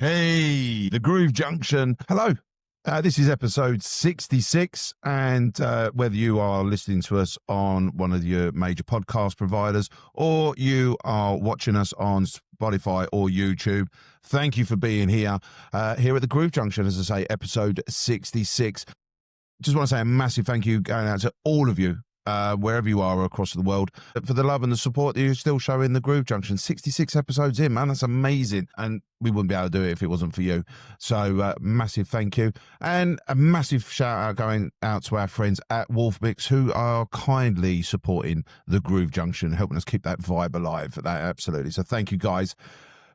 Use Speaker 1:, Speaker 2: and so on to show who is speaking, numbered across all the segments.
Speaker 1: Hey, the Groove Junction. Hello. This is episode 66. And whether you are listening to us on one of your major podcast providers or you are watching us on Spotify or YouTube, thank you for being here. Here at the Groove Junction, as I say, episode 66. Just want to say a massive thank you going out to all of you, wherever you are across the world, for the love and the support that you're still showing the Groove Junction. 66 episodes in, man, that's amazing. And we wouldn't be able to do it if it wasn't for you. So massive thank you. And a massive shout out going out to our friends at Wolf Mix, who are kindly supporting the Groove Junction, helping us keep that vibe alive. That absolutely. So thank you, guys.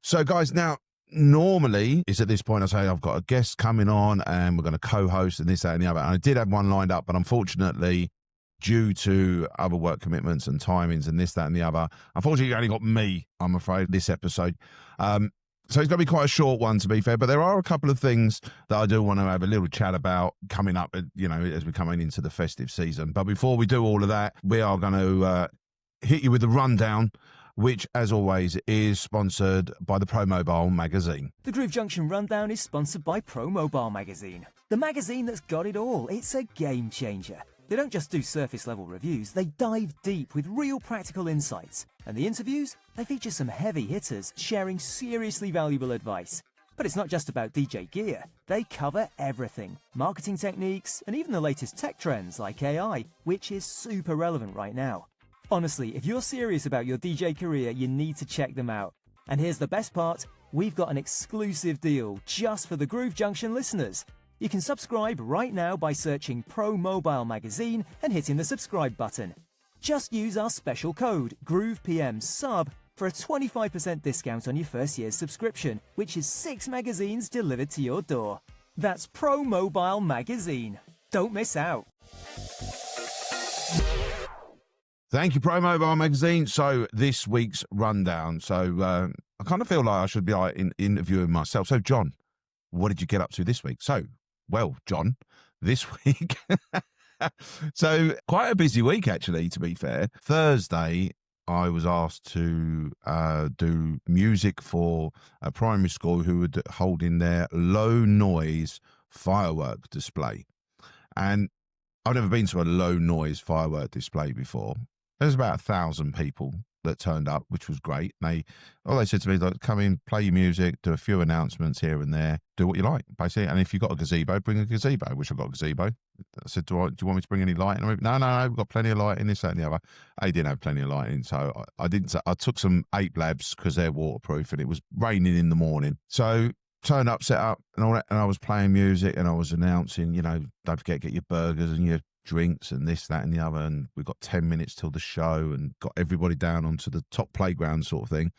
Speaker 1: So guys, now, normally is at this point I say I've got a guest coming on and we're going to co-host and this, that and the other. And I did have one lined up, but unfortunately, due to other work commitments and timings and this, that and the other, unfortunately you only got me, I'm afraid, this episode. So it's going to be quite a short one, to be fair, but there are a couple of things that I do want to have a little chat about coming up, you know, as we're coming into the festive season. But before we do all of that, we are going to hit you with the rundown, which, as always, is sponsored by the Pro Mobile magazine.
Speaker 2: The Groove Junction Rundown is sponsored by Pro Mobile magazine, the magazine that's got it all. It's a game changer. They don't just do surface-level reviews, they dive deep with real practical insights. And the interviews? They feature some heavy hitters sharing seriously valuable advice. But it's not just about DJ gear. They cover everything. Marketing techniques, and even the latest tech trends like AI, which is super relevant right now. Honestly, if you're serious about your DJ career, you need to check them out. And here's the best part, we've got an exclusive deal just for the Groove Junction listeners. You can subscribe right now by searching Pro Mobile Magazine and hitting the subscribe button. Just use our special code, GroovePMSUB, for a 25% discount on your first year's subscription, which is 6 magazines delivered to your door. That's Pro Mobile Magazine. Don't miss out.
Speaker 1: Thank you, Pro Mobile magazine. So this week's rundown. So I kind of feel like I should be like interviewing myself. So John, what did you get up to this week? So, well, John, this week. So quite a busy week, actually, to be fair. Thursday, I was asked to do music for a primary school who were holding their low noise firework display. And I've never been to a low noise firework display before. There's about 1,000 people that turned up, which was great. They said to me, like, come in, play your music, do a few announcements here and there, do what you like, basically. And if you've got a gazebo, bring a gazebo, which I've got a gazebo. I said, do you want me to bring any light in? No, we've got plenty of light in, this, that, and the other. They didn't have plenty of light in, so I didn't. I took some 8 labs because they're waterproof, and it was raining in the morning. So turned up, set up, and all that, and I was playing music, and I was announcing, you know, don't forget, get your burgers and your drinks and this, that, and the other. And we've got 10 minutes till the show, and got everybody down onto the top playground sort of thing.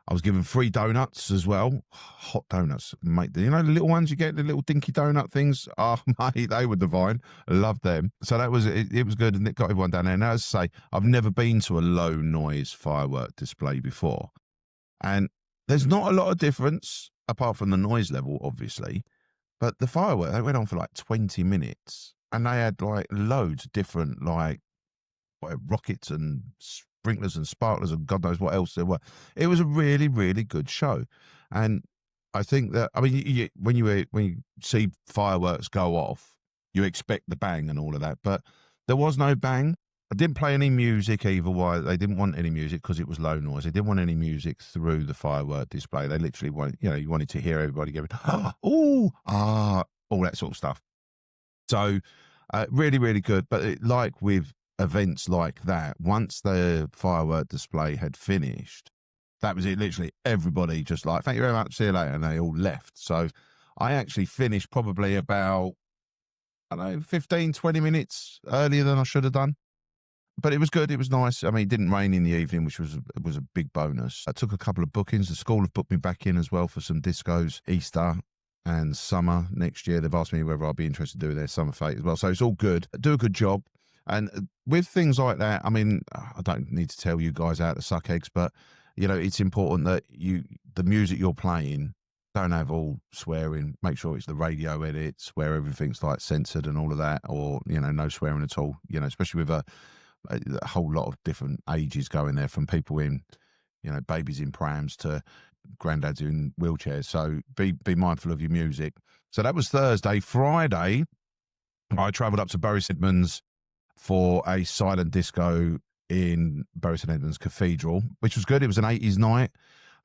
Speaker 1: I was given free donuts as well. Hot donuts, mate. You know, the little ones you get, the little dinky donut things. Oh, mate, they were divine. I loved them. So that was, it was good, and it got everyone down there. And as I say, I've never been to a low noise firework display before. And there's not a lot of difference, apart from the noise level, obviously. But the firework, they went on for like 20 minutes. And they had like loads of different like rockets and sprinklers and sparklers and God knows what else there were. It was a really, really good show. And I think that, I mean, when you see fireworks go off, you expect the bang and all of that. But there was no bang. I didn't play any music either. Why? They didn't want any music because it was low noise. They didn't want any music through the firework display. They literally wanted, you wanted to hear everybody going, all that sort of stuff. So really, really good. But like with events like that, once the firework display had finished, that was it. Literally everybody just like, thank you very much, see you later. And they all left. So I actually finished probably about, 15, 20 minutes earlier than I should have done. But it was good. It was nice. I mean, it didn't rain in the evening, which was a big bonus. I took a couple of bookings. The school have booked me back in as well for some discos, Easter and summer next year. They've asked me whether I'll be interested to do their summer fete as well. So it's all good. Do a good job. And with things like that, I mean, I don't need to tell you guys how to suck eggs, but, it's important that the music you're playing, don't have all swearing. Make sure it's the radio edits where everything's like censored and all of that, or, no swearing at all, especially with a whole lot of different ages going there, from people in, babies in prams to granddads in wheelchairs. So be mindful of your music. So that was Thursday. Friday, I travelled up to Bury St Edmunds for a silent disco in Bury St Edmunds Cathedral, which was good. It was an 80s night.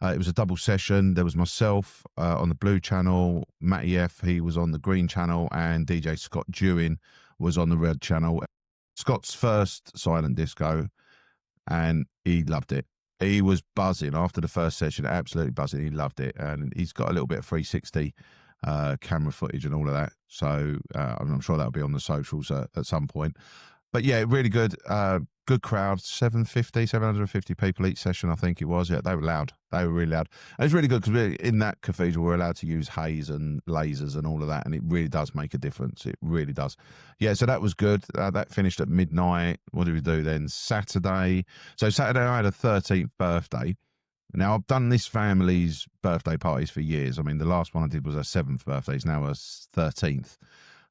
Speaker 1: It was a double session. There was myself on the blue channel, Matty F, he was on the green channel, and DJ Scott Dewin was on the red channel. Scott's first silent disco, and he loved it. He was buzzing after the first session, absolutely buzzing. He loved it, and he's got a little bit of 360 camera footage and all of that. So I'm sure that'll be on the socials at some point. But yeah, really good. Good crowd, 750 people each session, I think it was. Yeah, they were loud. They were really loud. And it's really good because in that cathedral, we're allowed to use haze and lasers and all of that, and it really does make a difference. It really does. Yeah, so that was good. That finished at midnight. What did we do then? Saturday. So Saturday, I had a 13th birthday. Now, I've done this family's birthday parties for years. I mean, the last one I did was her 7th birthday. It's now her 13th.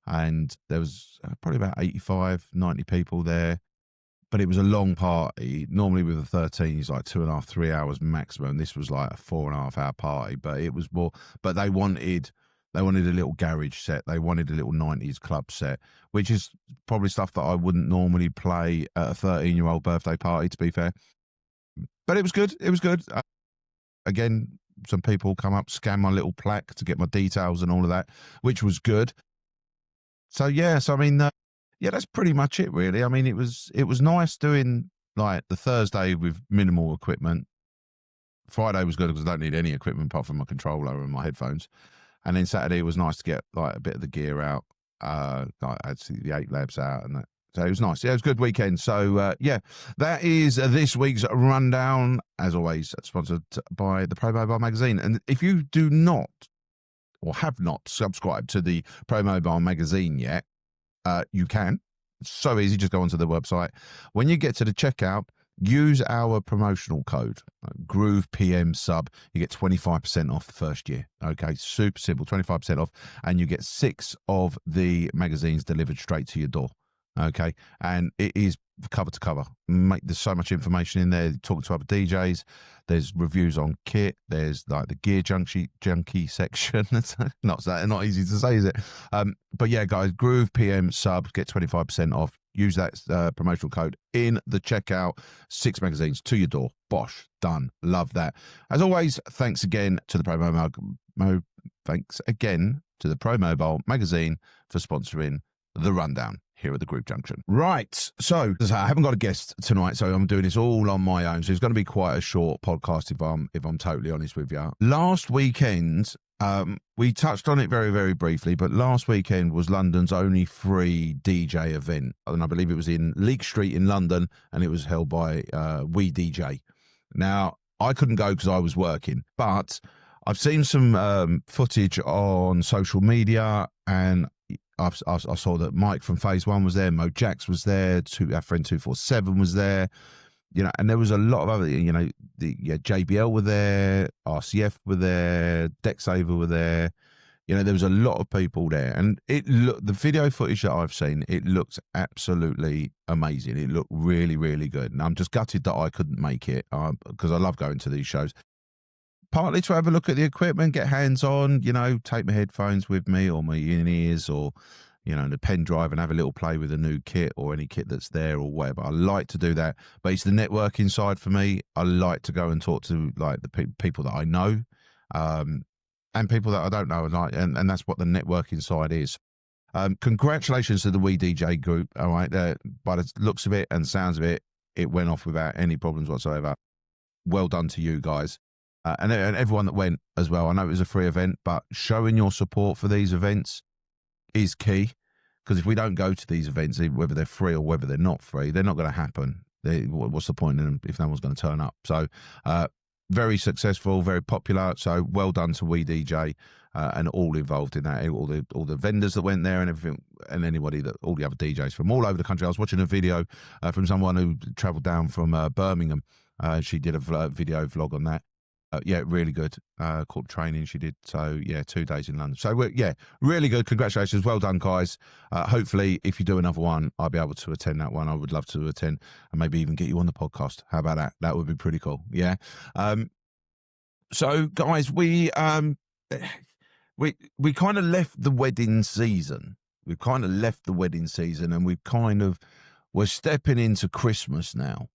Speaker 1: And there was probably about 85, 90 people there. But it was a long party. Normally with a 13, it's like 2.5, 3 hours maximum. This was like a 4.5 hour party, but it was more. But they wanted a little garage set. They wanted a little 90s club set, which is probably stuff that I wouldn't normally play at a 13-year-old birthday party, to be fair. But it was good. It was good. Again, some people come up, scan my little plaque to get my details and all of that, which was good. So yes, I mean. Yeah, that's pretty much it, really. I mean, it was nice doing like the Thursday with minimal equipment. Friday was good because I don't need any equipment apart from my controller and my headphones. And then Saturday it was nice to get like a bit of the gear out, like actually the 8 labs out and that. So it was nice. Yeah, it was a good weekend. So yeah, that is this week's rundown. As always, sponsored by the Pro Mobile magazine. And if you do not or have not subscribed to the Pro Mobile magazine yet, you can. It's so easy. Just go onto the website. When you get to the checkout, use our promotional code, Groove PM Sub. You get 25% off the first year. Okay, super simple, 25% off, and you get 6 of the magazines delivered straight to your door. Okay, and it is cover to cover. There's so much information in there. Talking to other DJs. There's reviews on kit. There's like the gear junkie section. not easy to say, is it? But yeah, guys, Groove PM Sub, get 25% off. Use that promotional code in the checkout. 6 magazines to your door. Bosh, done. Love that. As always, thanks again to the Pro Mobile magazine for sponsoring the rundown here at the Group Junction. Right, so I haven't got a guest tonight, so I'm doing this all on my own. So it's going to be quite a short podcast if I'm totally honest with you. Last weekend, we touched on it very, very briefly, but last weekend was London's only free DJ event, and I believe it was in Leek Street in London, and it was held by We DJ. Now, I couldn't go because I was working, but I've seen some footage on social media, and I saw that Mike from Phase 1 was there, Mo Jax was there, our friend 247 was there, and there was a lot of other, JBL were there, RCF were there, Dexaver were there, there was a lot of people there, and the video footage that I've seen, it looked absolutely amazing. It looked really, really good, and I'm just gutted that I couldn't make it because I love going to these shows. Partly to have a look at the equipment, get hands on, take my headphones with me or my in-ears or, the pen drive and have a little play with a new kit or any kit that's there or whatever. I like to do that, but it's the networking side for me. I like to go and talk to like the people that I know and people that I don't know, and that's what the networking side is. Congratulations to the We DJ group. All right, by the looks of it and sounds of it, it went off without any problems whatsoever. Well done to you guys. And everyone that went as well. I know it was a free event, but showing your support for these events is key, because if we don't go to these events, whether they're free or whether they're not free, they're not going to happen. What's the point in them if no one's going to turn up? So very successful, very popular. So well done to We DJ and all involved in that, all the vendors that went there and everything, and all the other DJs from all over the country. I was watching a video from someone who travelled down from Birmingham. She did a video vlog on that. Yeah, really good. Called Training she did. So, yeah, 2 days in London. So, really good. Congratulations. Well done, guys. Hopefully, if you do another one, I'll be able to attend that one. I would love to attend and maybe even get you on the podcast. How about that? That would be pretty cool. Yeah. So, guys, we kind of left the wedding season. We kind of left the wedding season, and we're stepping into Christmas now.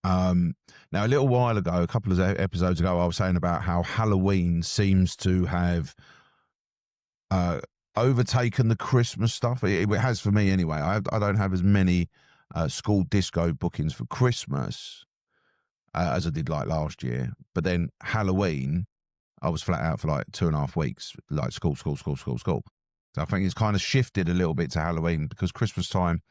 Speaker 1: Now, a little while ago, a couple of episodes ago, I was saying about how Halloween seems to have overtaken the Christmas stuff. It has for me anyway. I don't have as many school disco bookings for Christmas as I did like last year. But then Halloween, I was flat out for like 2.5 weeks, like school. So I think it's kind of shifted a little bit to Halloween because Christmas time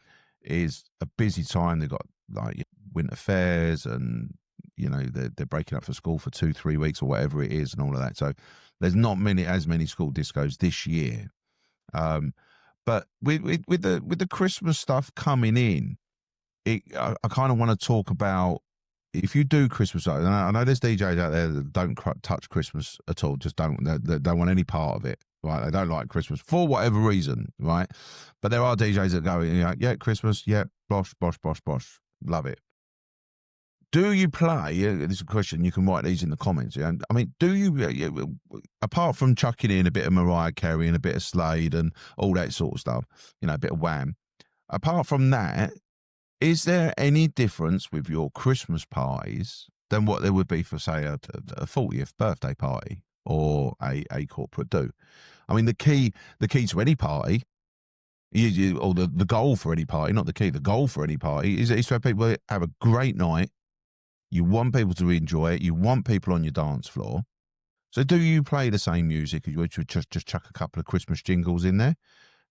Speaker 1: is a busy time. They've got like winter fairs and, they're breaking up for school for 2-3 weeks or whatever it is and all of that. So there's not as many school discos this year. But with the Christmas stuff coming in, I kind of want to talk about, if you do Christmas, and I know there's DJs out there that don't touch Christmas at all, just don't want any part of it, right? They don't like Christmas for whatever reason, right? But there are DJs that go, yeah, Christmas, yeah, bosh, love it. Do you play? This is a question. You can write these in the comments. I mean, do you, apart from chucking in a bit of Mariah Carey and a bit of Slade and all that sort of stuff, a bit of Wham. Apart from that, is there any difference with your Christmas parties than what there would be for, say, a 40th birthday party or a corporate do? I mean, the key to any party, or the goal for any party, not the key, the goal for any party is to have people have a great night. You want people to enjoy it. You want people on your dance floor. So do you play the same music? You would just chuck a couple of Christmas jingles in there?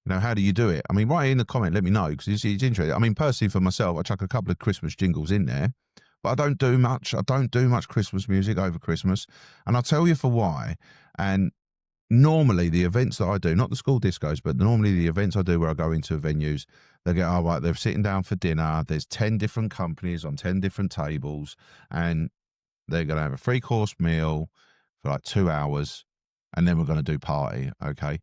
Speaker 1: How do you do it? I mean, write in the comment, let me know, because it's interesting. I mean, personally for myself, I chuck a couple of Christmas jingles in there, but I don't do much. I don't do much Christmas music over Christmas. And I'll tell you for why. And normally the events that I do, not the school discos, but normally the events I do where I go into venues, they go, oh, right, they're sitting down for dinner. There's 10 different companies on 10 different tables, and they're going to have a 3-course meal for like 2 hours, and then we're going to do party, okay?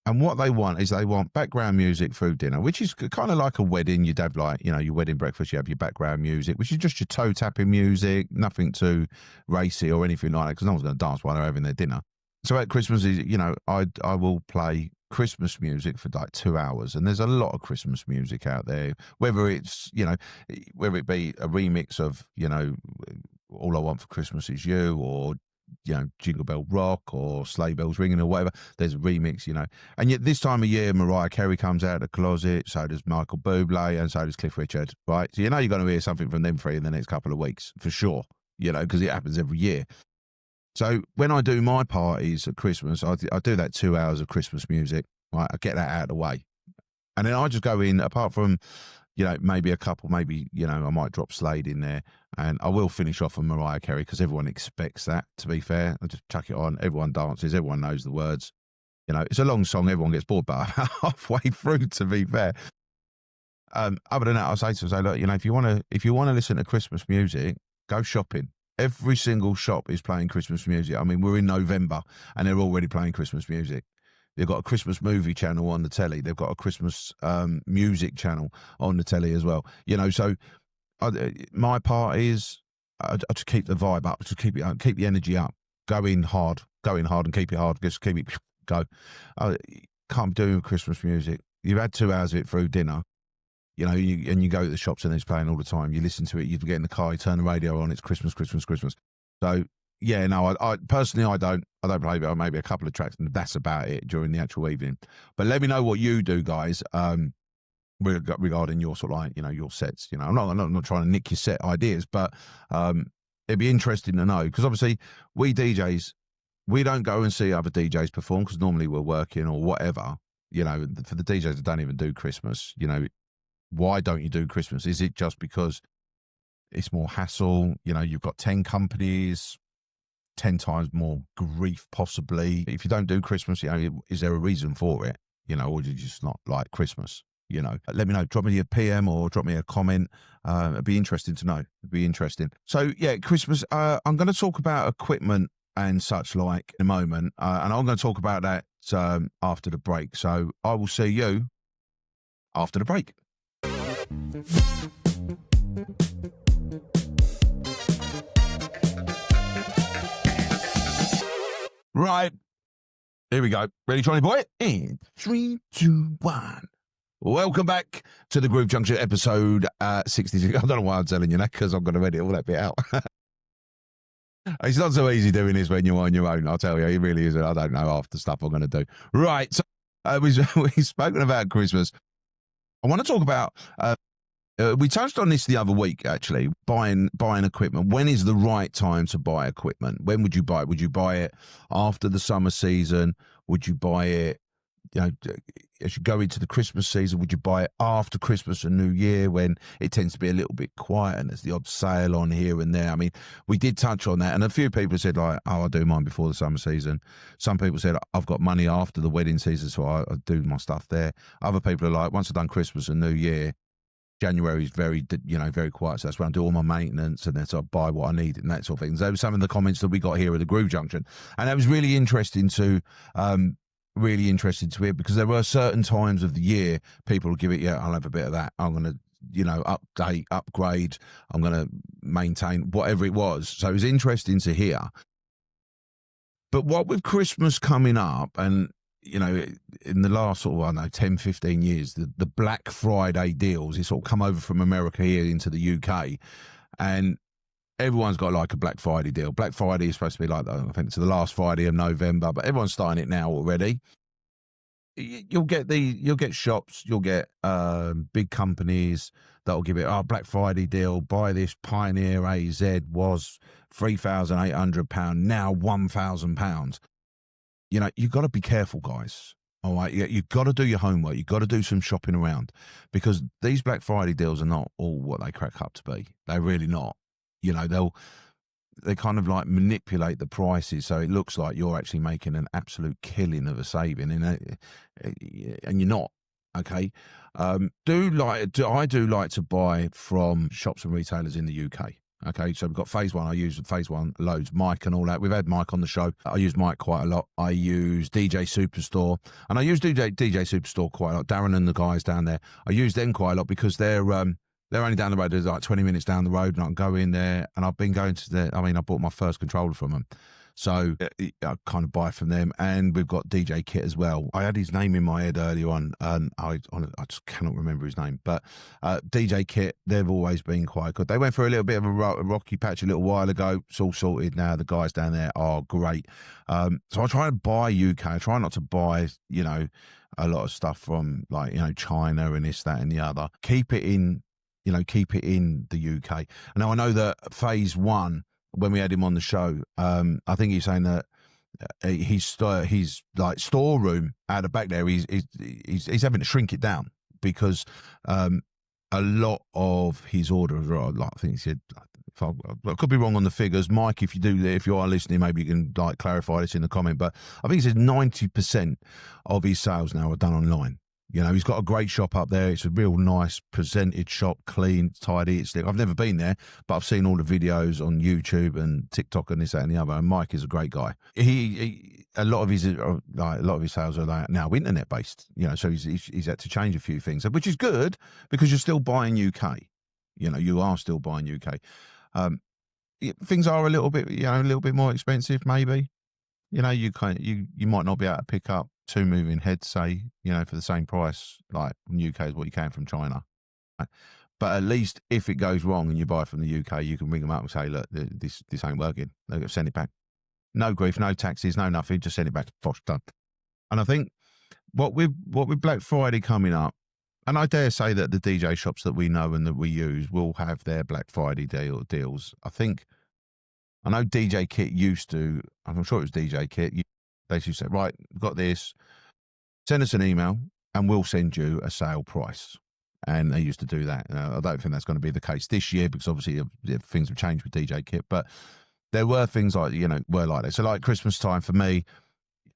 Speaker 1: And what they want is they want background music through dinner, which is kind of like a wedding. You'd have like, your wedding breakfast, you have your background music, which is just your toe tapping music, nothing too racy or anything like that, because no one's going to dance while they're having their dinner. So at Christmas, I will play Christmas music for like 2 hours, and there's a lot of Christmas music out there, whether it's, whether it be a remix of, All I Want for Christmas Is You, or Jingle Bell Rock or Sleigh Bells Ringing or whatever. There's a remix, And yet this time of year, Mariah Carey comes out of the closet, so does Michael Bublé, and so does Cliff Richard, right? So you're going to hear something from them three in the next couple of weeks, for sure, because it happens every year. So when I do my parties at Christmas, I do that 2 hours of Christmas music, right? I get that out of the way. And then I just go in, apart from, maybe a couple, maybe, I might drop Slade in there, and I will finish off on Mariah Carey because everyone expects that, to be fair. I just chuck it on, everyone dances, everyone knows the words. It's a long song, everyone gets bored, but halfway through, to be fair. Other than that, I'll say to them, look, if you want to listen to Christmas music, go shopping. Every single shop is playing Christmas music. I mean, we're in November and they're already playing Christmas music. They've got a Christmas movie channel on the telly. They've got a Christmas music channel on the telly as well. So my part I just keep the vibe up, just keep the energy up, go in hard and keep it hard, just keep it go. Can't be doing Christmas music. You've had 2 hours of it through dinner. And you go to the shops and it's playing all the time. You listen to it, you get in the car, you turn the radio on, it's Christmas. So yeah, no, I personally, I don't play it. Maybe a couple of tracks, and that's about it during the actual evening. But let me know what you do, guys, regarding your sort of like, your sets. I'm not trying to nick your set ideas, but it'd be interesting to know, because obviously we DJs, we don't go and see other DJs perform because normally we're working or whatever. For the DJs that don't even do Christmas, why don't you do Christmas? Is it just because it's more hassle? You've got 10 companies, 10 times more grief, possibly. If you don't do Christmas, is there a reason for it? Or do you just not like Christmas? Let me know. Drop me a PM or drop me a comment. It'd be interesting to know. It'd be interesting. So yeah, Christmas. I'm going to talk about equipment and such like in a moment. And I'm going to talk about that after the break. So I will see you after the break. Right. Here we go. Ready, Johnny boy? In 3, 2, 1. Welcome back to the Groove Junction episode 66. I don't know why I'm telling you that because I'm going to edit all that bit out. It's not so easy doing this when you're on your own, I'll tell you. It really isn't. I don't know half the stuff I'm going to do. Right. So we've spoken about Christmas. I want to talk about, we touched on this the other week, actually, buying equipment. When is the right time to buy equipment? When would you buy it? Would you buy it after the summer season? Would you buy it, as you go into the Christmas season? Would you buy it after Christmas and New Year when it tends to be a little bit quiet and there's the odd sale on here and there? I mean, we did touch on that, and a few people said, like, oh, I do mine before the summer season. Some people said, I've got money after the wedding season, so I do my stuff there. Other people are like, once I've done Christmas and New Year, January is very quiet, so that's when I do all my maintenance and then so I buy what I need and that sort of thing. Those were some of the comments that we got here at the Groove Junction, and that was really interesting to hear, because there were certain times of the year people will give it, I'll have a bit of that. I'm going to, update, upgrade. I'm going to maintain whatever it was. So it was interesting to hear. But what with Christmas coming up and, in the last sort of, I don't know, 10, 15 years, the Black Friday deals, it's sort of come over from America here into the UK, and everyone's got like a Black Friday deal. Black Friday is supposed to be like, I think it's the last Friday of November, but everyone's starting it now already. You'll get shops, you'll get big companies that'll give it, Black Friday deal, buy this Pioneer AZ was £3,800, now £1,000. You've got to be careful, guys. All right, you've got to do your homework. You've got to do some shopping around, because these Black Friday deals are not all what they crack up to be. They're really not. They kind of like manipulate the prices so it looks like you're actually making an absolute killing of a saving, and you're not. Okay, I do like to buy from shops and retailers in the UK. Okay, so we've got Phase One. I use Phase One loads, Mike and all that. We've had Mike on the show. I use Mike quite a lot. I use DJ Superstore, and I use DJ Superstore quite a lot. Darren and the guys down there, I use them quite a lot because they're only down the road. They're like 20 minutes down the road, and I can go in there. And I've been going to I bought my first controller from them. So I kind of buy from them. And we've got DJ Kit as well. I had his name in my head earlier on, and I just cannot remember his name. But DJ Kit, they've always been quite good. They went for a little bit of a rocky patch a little while ago. It's all sorted now. The guys down there are great. So I try to buy UK. I try not to buy, a lot of stuff from like, China and this, that and the other. Keep it in the UK. Now, I know that Phase One, when we had him on the show, I think he's saying that his like storeroom out the back there, he's having to shrink it down because a lot of his orders are like, I think he said, I could be wrong on the figures. Mike, if you are listening, maybe you can like clarify this in the comment. But I think he said 90% of his sales now are done online. He's got a great shop up there. It's a real nice presented shop, clean, tidy. It's I've never been there, but I've seen all the videos on YouTube and TikTok and this, that, and the other. And Mike is a great guy. A lot of his sales are like now internet based. So he's had to change a few things, which is good because you're still buying UK. You are still buying UK. Things are a little bit more expensive, maybe. You might not be able to pick up 2 moving heads, say, for the same price, like from UK is what you can from China. But at least if it goes wrong and you buy from the UK, you can ring them up and say, look, this ain't working. They'll send it back. No grief, no taxes, no nothing. Just send it back. Posh, done. And I think what with Black Friday coming up, and I dare say that the DJ shops that we know and that we use will have their Black Friday deals. I know DJ Kit used to, I'm sure it was DJ Kit, they used to say, right, we've got this, send us an email and we'll send you a sale price. And they used to do that. I don't think that's going to be the case this year because obviously things have changed with DJ Kit. But there were things like, were like that. So like Christmas time for me,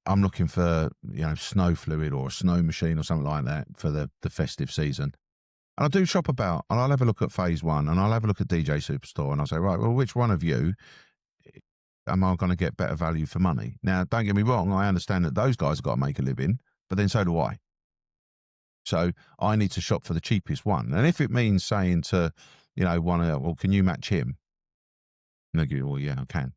Speaker 1: I'm looking for, snow fluid or a snow machine or something like that for the festive season. And I do shop about, and I'll have a look at Phase One and I'll have a look at DJ Superstore and I'll say, right, well, which one of you am I going to get better value for money? Now, don't get me wrong. I understand that those guys have got to make a living, but then so do I. So I need to shop for the cheapest one. And if it means saying to, well, can you match him? And they go, well, yeah, I can.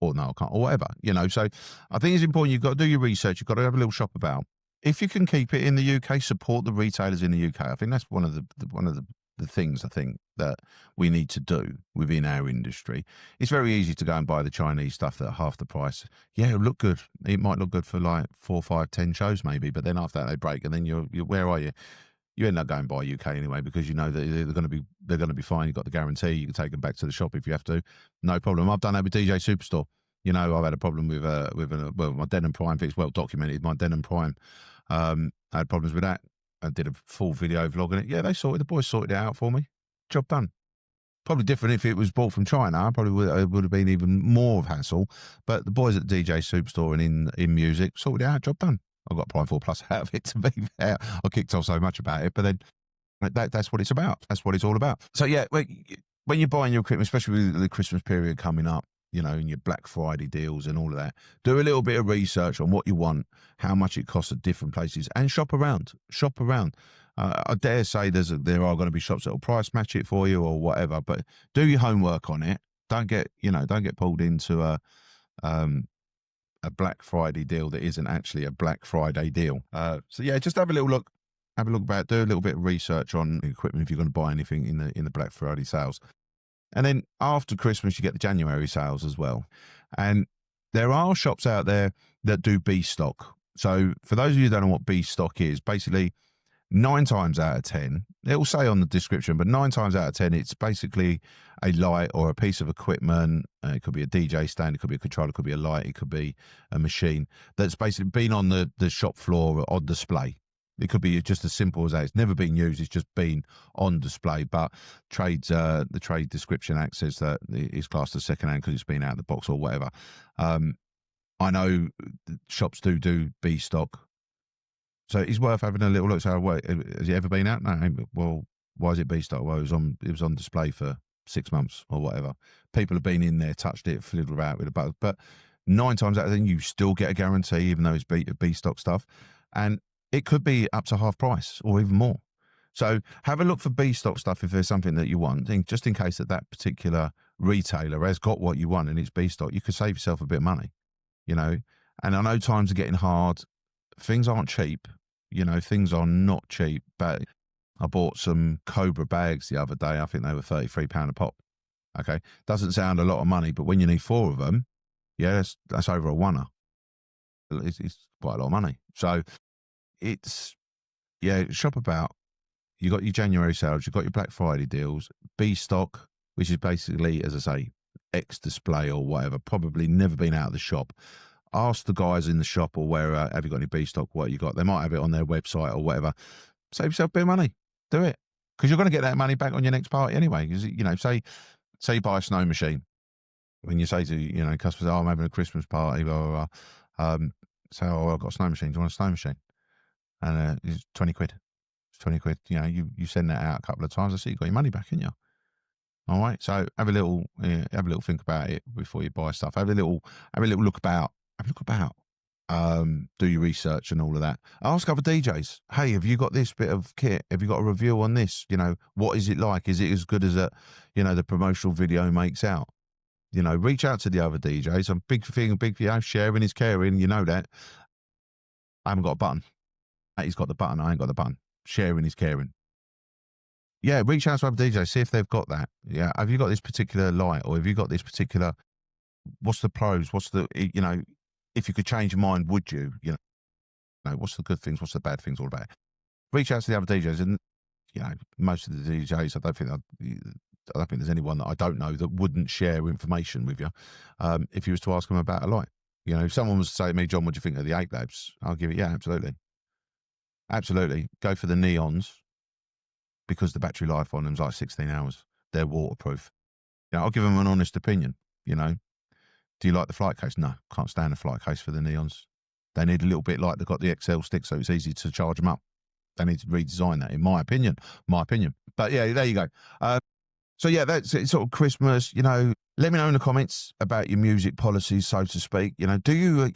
Speaker 1: or no, I can't, or whatever, you know. So I think it's important. You've got to do your research. You've got to have a little shop about. If you can keep it in the UK, support the retailers in the UK. I think that's one of the things I think that we need to do within our industry. It's very easy to go and buy the Chinese stuff at half the price. Yeah, it'll look good. It might look good for like 4, 5, 10 shows maybe, but then after that they break, and then you're where are you? You end up going by UK anyway, because you know that they're going to be fine. You've got the guarantee. You can take them back to the shop if you have to, no problem. I've done that with DJ Superstore. You know, I've had a problem with my Denim Prime. It's well documented. My Denim Prime, I had problems with that. I did a full video vlog on it. Yeah, the boys sorted it out for me. Job done. Probably different if it was bought from China. Probably it would have been even more of hassle. But the boys at DJ Superstore and in music sorted it out. Job done. I got Prime 4 Plus out of it, to be fair. I kicked off so much about it, but then that's what it's about. That's what it's all about. So yeah, when you're buying your equipment, especially with the Christmas period coming up, you know, and your Black Friday deals and all of that, do a little bit of research on what you want, how much it costs at different places, and shop around. Shop around. I dare say there are going to be shops that will price match it for you or whatever, but do your homework on it. Don't get pulled into a Black Friday deal that isn't actually a Black Friday deal. So yeah, just have a look about, do a little bit of research on equipment if you're going to buy anything in the Black Friday sales. And then after Christmas, you get the January sales as well. And there are shops out there that do B stock. So for those of you who don't know what B stock is, basically 9 times out of 10, it will say on the description, but 9 times out of 10, it's basically a light or a piece of equipment. It could be a DJ stand, it could be a controller, it could be a light, it could be a machine that's basically been on the shop floor on display. It could be just as simple as that. It's never been used. It's just been on display. But the trade description act says that it's classed as second-hand because it's been out of the box or whatever. I know shops do B stock. So it's worth having a little look. So, wait, has it ever been out? No. Well, why is it B stock? Well, it was on display for 6 months or whatever. People have been in there, touched it, fiddled about with a bug. But 9 times out of 10, you still get a guarantee, even though it's B stock stuff. And it could be up to half price or even more. So have a look for B stock stuff if there's something that you want, just in case that particular retailer has got what you want and it's B stock. You could save yourself a bit of money, you know. And I know times are getting hard. Things aren't cheap, you know. Things are not cheap. But I bought some Cobra bags the other day. I think they were £33 a pop. Okay, doesn't sound a lot of money, but when you need 4 of them, yeah, that's over a £1. It's quite a lot of money. So shop about. You got your January sales, you got your Black Friday deals, B stock, which is basically, as I say, X display or whatever, probably never been out of the shop. Ask the guys in the shop or where, have you got any B stock, what you got? They might have it on their website or whatever. Save yourself a bit of money. Do it. Because you're going to get that money back on your next party anyway. Because, you know, say you buy a snow machine. When you say to, you know, customers, I'm having a Christmas party, blah, blah, blah. Say, I've got a snow machine. Do you want a snow machine? And it's 20 quid. It's 20 quid. You know, you send that out a couple of times. I see you got your money back, haven't you? All right. So have a little think about it before you buy stuff. Have a little look about. Have a look about. Do your research and all of that. Ask other DJs. Hey, have you got this bit of kit? Have you got a review on this? You know, what is it like? Is it as good as the promotional video makes out? You know, reach out to the other DJs. I'm big sharing is caring. You know that. I haven't got a button. He's got the button. I ain't got the button. Sharing is caring. Yeah, reach out to other DJs. See if they've got that. Yeah, have you got this particular light, or have you got this particular? What's the pros? What's the if you could change your mind, would you? You know, what's the good things? What's the bad things all about? Reach out to the other DJs, and most of the DJs, I don't think there's anyone that I don't know that wouldn't share information with you. If you was to ask them about a light, if someone was to say to me, John, what do you think of the 8 Labs? I'll give it, yeah, absolutely. Absolutely. Go for the neons because the battery life on them is like 16 hours. They're waterproof. I'll give them an honest opinion. Do you like the flight case? No, can't stand the flight case for the neons. They need a little bit like they've got the XL stick, so it's easy to charge them up. They need to redesign that, in my opinion. But yeah, there you go. So yeah, that's it. Sort of Christmas. Let me know in the comments about your music policies, so to speak. Do you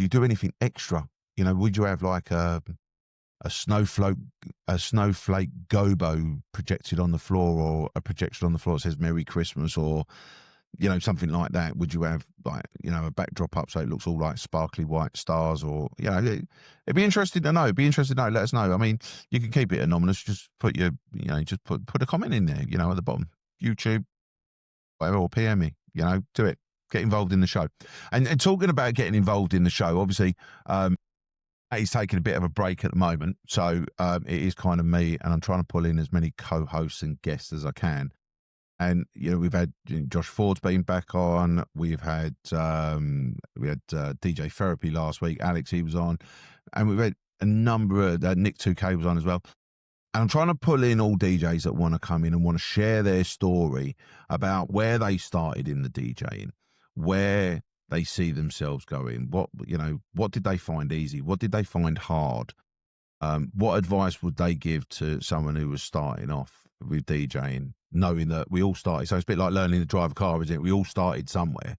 Speaker 1: do anything extra? Would you have like a snowflake gobo projected on the floor, or a projection on the floor that says Merry Christmas, or you know, something like that? Would you have like, you know, a backdrop up so it looks all like sparkly white stars, or, you know, it'd be interesting to know. It'd be interesting to know. Let us know. I mean, you can keep it anonymous. Just put your, you know, just put a comment in there, you know, at the bottom, YouTube, whatever, or PM me, you know, do it. Get involved in the show. And talking about getting involved in the show, obviously, he's taking a bit of a break at the moment. So it is kind of me, and I'm trying to pull in as many co-hosts and guests as I can. And, you know, we've had Josh Ford's been back on. We've had DJ Therapy last week. Alex, he was on. And we've had a number of, Nick 2K was on as well. And I'm trying to pull in all DJs that want to come in and want to share their story about where they started in the DJing, where they see themselves going, what, you know, what did they find easy? What did they find hard? What advice would they give to someone who was starting off with DJing, knowing that we all started? So it's a bit like learning to drive a car, isn't it? We all started somewhere,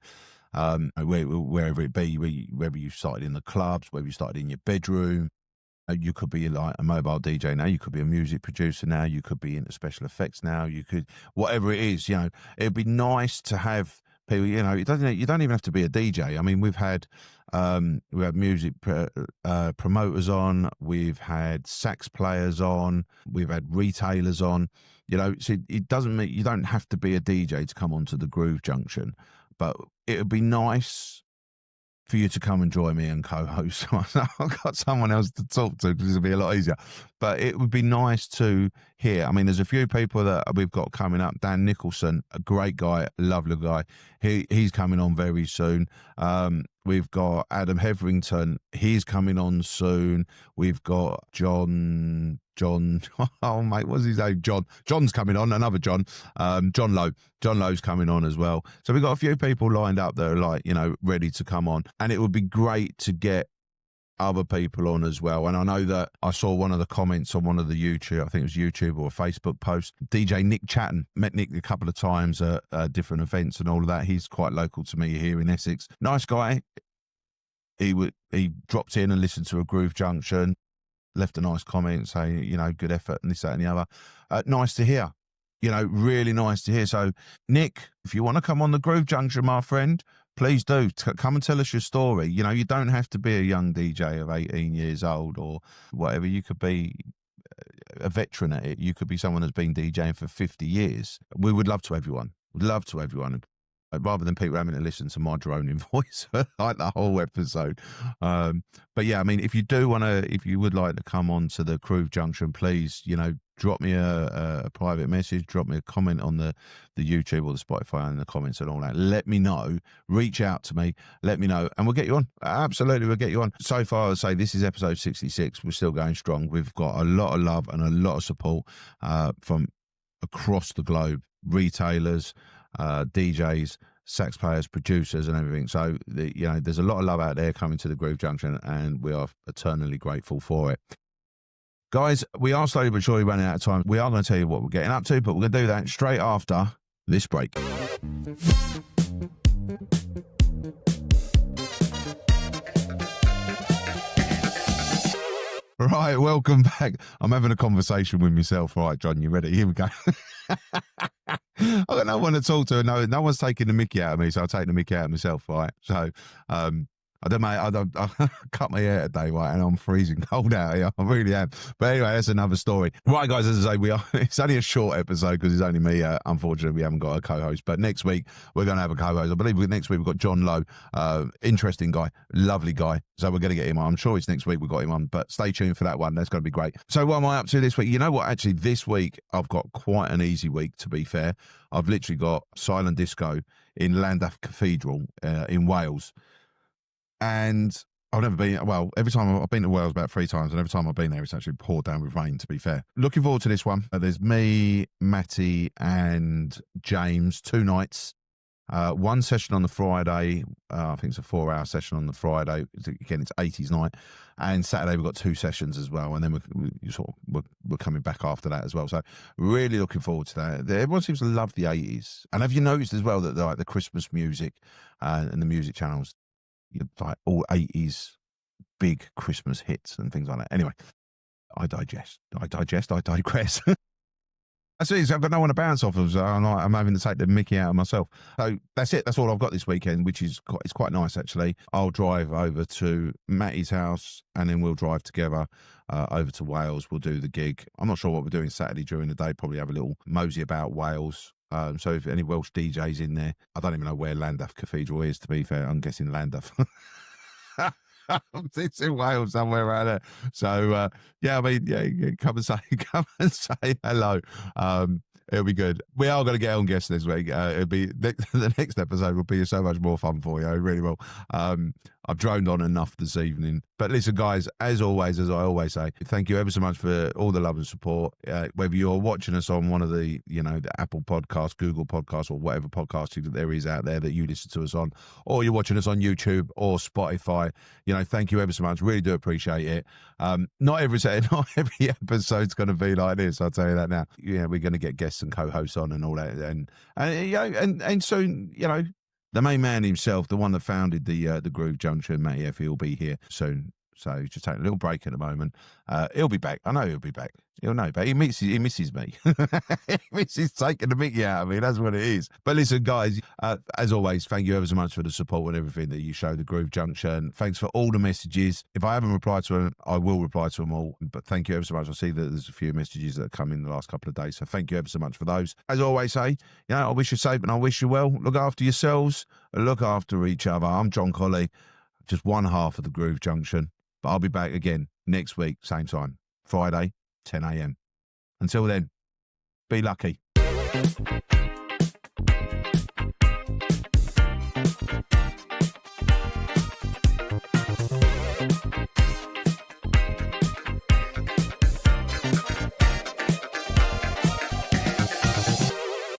Speaker 1: wherever it be, whether you started in the clubs, whether you started in your bedroom. You could be like a mobile DJ now. You could be a music producer now. You could be into special effects now. You could, whatever it is, you know, it'd be nice to have people, you know, you don't even have to be a DJ. I mean, we've had music promoters on, we've had sax players on, we've had retailers on, you know, so it doesn't mean you don't have to be a DJ to come onto the Groove Junction, but it would be nice for you to come and join me and co-host. I've got someone else to talk to because it'll be a lot easier. But it would be nice to hear. I mean, there's a few people that we've got coming up. Dan Nicholson, a great guy, lovely guy. He's coming on very soon. We've got Adam Hetherington. He's coming on soon. We've got John. Oh mate, what's his name? John's coming on. Another John. John Lowe. John Lowe's coming on as well. So we've got a few people lined up that are like, you know, ready to come on. And it would be great to get other people on as well. And I know that I saw one of the comments on one of the YouTube, I think it was YouTube or a Facebook post. DJ Nick Chatton, met Nick a couple of times at different events and all of that. He's quite local to me here in Essex. Nice guy. He dropped in and listened to a Groove Junction, left a nice comment saying, you know, good effort and this, that and the other. Nice to hear. You know, really nice to hear. So, Nick, if you want to come on the Groove Junction, my friend, please do. Come and tell us your story. You know, you don't have to be a young DJ of 18 years old or whatever. You could be a veteran at it. You could be someone that's been DJing for 50 years. We would love to have you on. We'd love to have you on. Rather than people having to listen to my droning voice for like the whole episode. But yeah, I mean, if you would like to come on to the Groove Junction, please, you know, drop me a private message, drop me a comment on the YouTube or the Spotify and the comments and all that. Let me know, reach out to me, let me know, and we'll get you on. Absolutely, we'll get you on. So far, I'd say this is episode 66. We're still going strong. We've got a lot of love and a lot of support from across the globe, retailers, DJs, sax players, producers, and everything. So, you know, there's a lot of love out there coming to the Groove Junction, and we are eternally grateful for it. Guys, we are slowly but surely running out of time. We are going to tell you what we're getting up to, but we're going to do that straight after this break. Right, welcome back. I'm having a conversation with myself. Right, John, you ready? Here we go. I've got no one to talk to. No one's taking the mickey out of me, so I'll take the mickey out of myself, right? So, I don't, mate. I cut my hair today, right, and I'm freezing cold out here. I really am. But anyway, that's another story. Right, guys, as I say, it's only a short episode because it's only me. Unfortunately, we haven't got a co-host. But next week, we're going to have a co-host. I believe next week we've got John Lowe. Interesting guy, lovely guy. So we're going to get him on. I'm sure it's next week we've got him on, but stay tuned for that one. That's going to be great. So what am I up to this week? You know what? Actually, this week, I've got quite an easy week, to be fair. I've literally got silent disco in Llandaff Cathedral in Wales. And I've never been, well, every time I've been to Wales about 3 times, and every time I've been there, it's actually poured down with rain, to be fair. Looking forward to this one. There's me, Matty, and James, 2 nights. 1 session on the Friday. I think it's a 4-hour session on the Friday. Again, it's 80s night. And Saturday, we've got 2 sessions as well. And then we're coming back after that as well. So really looking forward to that. Everyone seems to love the 80s. And have you noticed as well that like the Christmas music and the music channels, like all 80s big Christmas hits and things like that. Anyway, I digress. I digress. That's it. I've got no one to bounce off of, so I'm having to take the mickey out of myself. So that's it. That's all I've got this weekend, which is quite nice, actually. I'll drive over to Matty's house, and then we'll drive together over to Wales. We'll do the gig. I'm not sure what we're doing Saturday during the day. Probably have a little mosey about Wales. So if any Welsh DJs in there, I don't even know where Llandaff Cathedral is, to be fair. I'm guessing Llandaff. It's in Wales somewhere around there. So yeah, I mean, yeah, come and say hello. It'll be good. We are going to get on guests this week. It'll be the next episode will be so much more fun for you. It really will. I've droned on enough this evening. But listen, guys, as always, as I always say, thank you ever so much for all the love and support. Whether you're watching us on one of the, the Apple Podcasts, Google Podcasts, or whatever podcasting that there is out there that you listen to us on, or you're watching us on YouTube or Spotify, thank you ever so much. Really do appreciate it. Not every episode's going to be like this. I'll tell you that now. We're going to get guests and co-hosts on and all that, and soon, the main man himself, the one that founded the Groove Junction, Matty F, he'll be here soon. So just taking a little break at the moment. He'll be back. I know he'll be back. He'll know, but he misses me. He misses taking the mickey out of me. That's what it is. But listen, guys, as always, thank you ever so much for the support and everything that you show the Groove Junction. Thanks for all the messages. If I haven't replied to them, I will reply to them all. But thank you ever so much. I see that there's a few messages that have come in the last couple of days. So thank you ever so much for those. As I always say, I wish you safe and I wish you well. Look after yourselves and look after each other. I'm John Colley, just one half of the Groove Junction. But I'll be back again next week, same time, Friday, 10 a.m. Until then, be lucky.